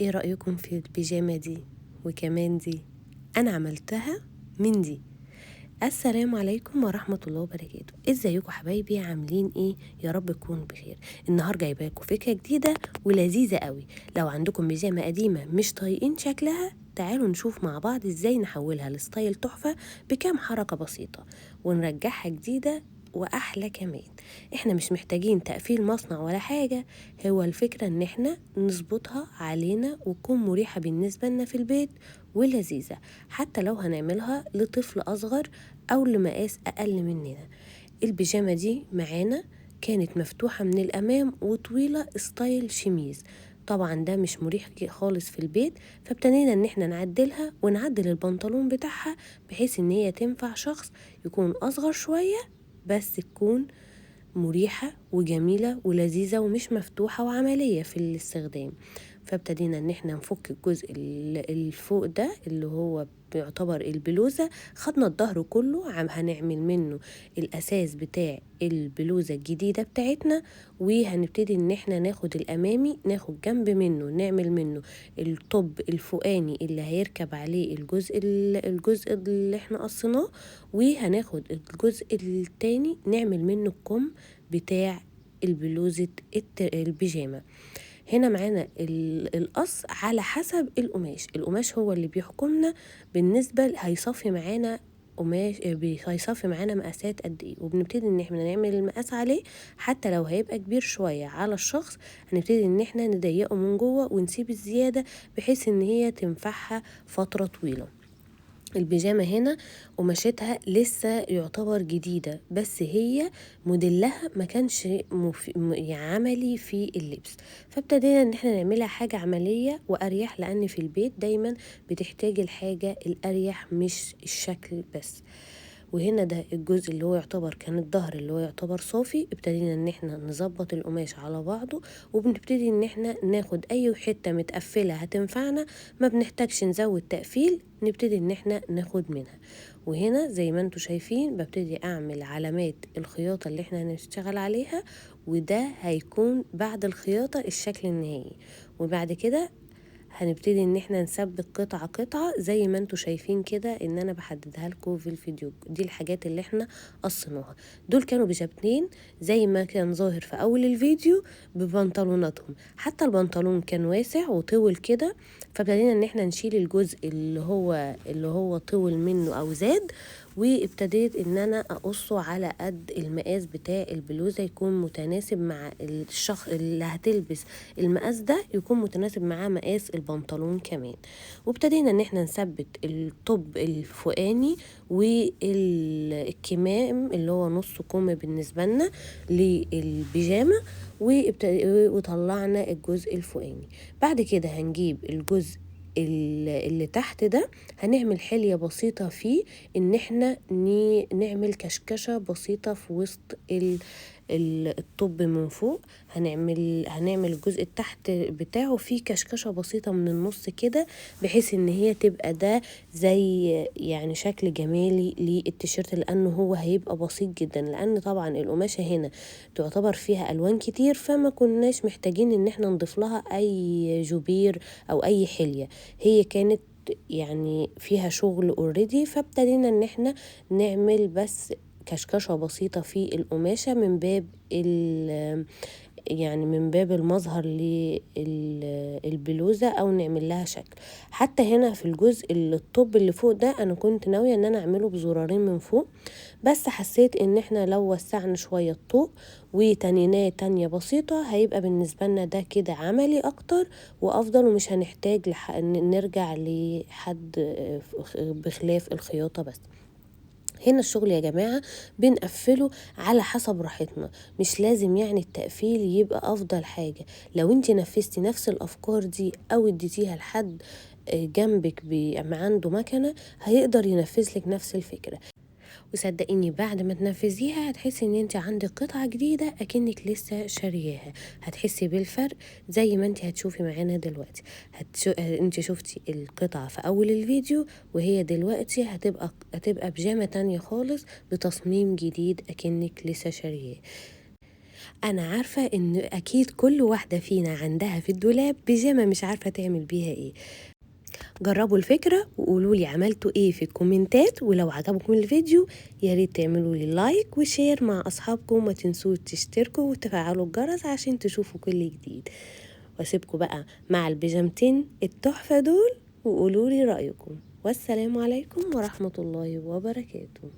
ايه رأيكم في البيجامة دي؟ وكمان دي انا عملتها من دي. السلام عليكم ورحمة الله وبركاته. ازيكم حبايبي؟ عاملين ايه؟ يا رب تكونوا بخير. النهارده جايباكم فكرة جديدة ولذيذة قوي. لو عندكم بيجامة قديمة مش طايقين شكلها، تعالوا نشوف مع بعض ازاي نحولها لستايل تحفة بكام حركة بسيطة ونرجعها جديدة واحلى كمان. احنا مش محتاجين تقفيل مصنع ولا حاجة، هو الفكرة ان احنا نظبطها علينا وتكون مريحة بالنسبة لنا في البيت ولذيذة، حتى لو هنعملها لطفل اصغر او لمقاس اقل مننا. البيجامة دي معانا كانت مفتوحة من الامام وطويلة ستايل شميز، طبعا ده مش مريح خالص في البيت، فابتدينا ان احنا نعدلها ونعدل البنطلون بتاعها بحيث ان هي تنفع شخص يكون اصغر شوية بس تكون مريحة وجميلة ولذيذة ومش مفتوحة وعملية في الاستخدام. فابتدينا ان احنا نفك الجزء الفوق ده اللي هو بيعتبر البلوزة، خدنا الظهر كله هنعمل منه الاساس بتاع البلوزة الجديدة بتاعتنا، وهنبتدي ان احنا ناخد الامامي ناخد جنب منه نعمل منه الطب الفوقاني اللي هيركب عليه الجزء اللي احنا قصيناه، وهناخد الجزء التاني نعمل منه الكم بتاع البلوزة البيجامة. هنا معانا القص على حسب القماش هو اللي بيحكمنا بالنسبة هيصفي معانا قماش، هيصفي معانا مقاسات قد ايه، وبنبتدي ان احنا نعمل المقاس عليه. حتى لو هيبقى كبير شوية على الشخص هنبتدي ان احنا نضيقه من جوه ونسيب الزيادة بحيث ان هي تنفعها فترة طويلة. البيجامة هنا قماشتها لسه يعتبر جديدة، بس هي موديلها ما كانش عملي في اللبس، فابتدينا ان احنا نعملها حاجة عملية واريح، لان في البيت دايما بتحتاج الحاجة الاريح مش الشكل بس. وهنا ده الجزء اللي هو يعتبر كان الظهر اللي هو يعتبر صافي، ابتدينا ان احنا نظبط القماش على بعضه، وبنبتدي ان احنا ناخد اي حتة متقفلة هتنفعنا، ما بنحتاجش نزود تقفيل، نبتدي ان احنا ناخد منها. وهنا زي ما انتوا شايفين ببتدي اعمل علامات الخياطة اللي احنا هنشتغل عليها، وده هيكون بعد الخياطة الشكل النهائي. وبعد كده هنبتدي ان احنا نثبت قطعة قطعة زي ما انتوا شايفين كده ان انا بحددها لكم في الفيديو. دي الحاجات اللي احنا قصيناها، دول كانوا بجابتين زي ما كان ظاهر في اول الفيديو ببنطلوناتهم، حتى البنطلون كان واسع وطول كده، فابتدينا ان احنا نشيل الجزء اللي هو طول منه او زاد، وابتديت ان انا اقصه على قد المقاس بتاع البلوزة يكون متناسب مع الشخص اللي هتلبس، المقاس ده يكون متناسب مع مقاس البنطلون كمان. وابتدينا ان احنا نثبت الطب الفوقاني والكمام اللي هو نص كم بالنسبة لنا للبيجامة، وطلعنا الجزء الفوقاني. بعد كده هنجيب الجزء اللي تحت ده، هنعمل حلية بسيطة فيه ان احنا نعمل كشكشة بسيطة في وسط الطب من فوق. هنعمل الجزء التحت بتاعه فيه كشكشة بسيطة من النص كده، بحيث ان هي تبقى ده زي يعني شكل جمالي للتيشيرت، لانه هو هيبقى بسيط جدا، لان طبعا القماشة هنا تعتبر فيها الوان كتير، فما كناش محتاجين ان احنا نضيف لها اي جوبير او اي حلية، هي كانت يعني فيها شغل اوريدي. فابتدينا ان احنا نعمل بس كشكشة بسيطة في القماشة من باب يعني من باب المظهر للبلوزة او نعمل لها شكل. حتى هنا في الجزء الطب اللي فوق ده انا كنت ناوية ان انا اعمله بزرارين من فوق، بس حسيت ان احنا لو وسعنا شوية الطوق وتنينات تانية بسيطة هيبقى بالنسبة لنا ده كده عملي اكتر وافضل، ومش هنحتاج نرجع لحد بخلاف الخياطة بس. هنا الشغل يا جماعة بنقفله على حسب راحتنا، مش لازم يعني التقفيل يبقى أفضل حاجة. لو انت نفذتي نفس الأفكار دي أو اديتيها لحد جنبك عنده مكنة هيقدر ينفذلك نفس الفكرة، وصدقيني بعد ما تنفذيها هتحسي ان انت عندك قطعة جديدة اكنك لسه شارياها، هتحسي بالفرق زي ما انت هتشوفي معانا دلوقتي. انت شفتي القطعة في اول الفيديو، وهي دلوقتي هتبقى بيجامة تانية خالص بتصميم جديد اكنك لسه شارياه. انا عارفة ان اكيد كل واحدة فينا عندها في الدولاب بيجامة مش عارفة تعمل بيها ايه. جربوا الفكرة وقولولي عملتوا ايه في الكومنتات، ولو عجبكم الفيديو ياريت تعملوا لي لايك وشير مع اصحابكم، وما تنسوش تشتركوا وتفعلوا الجرس عشان تشوفوا كل جديد. واسيبكم بقى مع البيجامتين التحفة دول وقولولي رأيكم، والسلام عليكم ورحمة الله وبركاته.